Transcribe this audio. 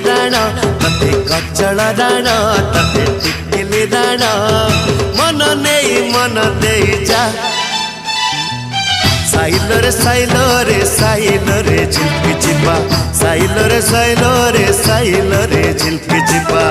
राण तते कचल राण तते टिकिली राण मन दे जा साइलो रे साइलो रे साइलो रे झिल्पी जिबा साइलो रे साइलो रे साइलो रे झिल्पी जिबा।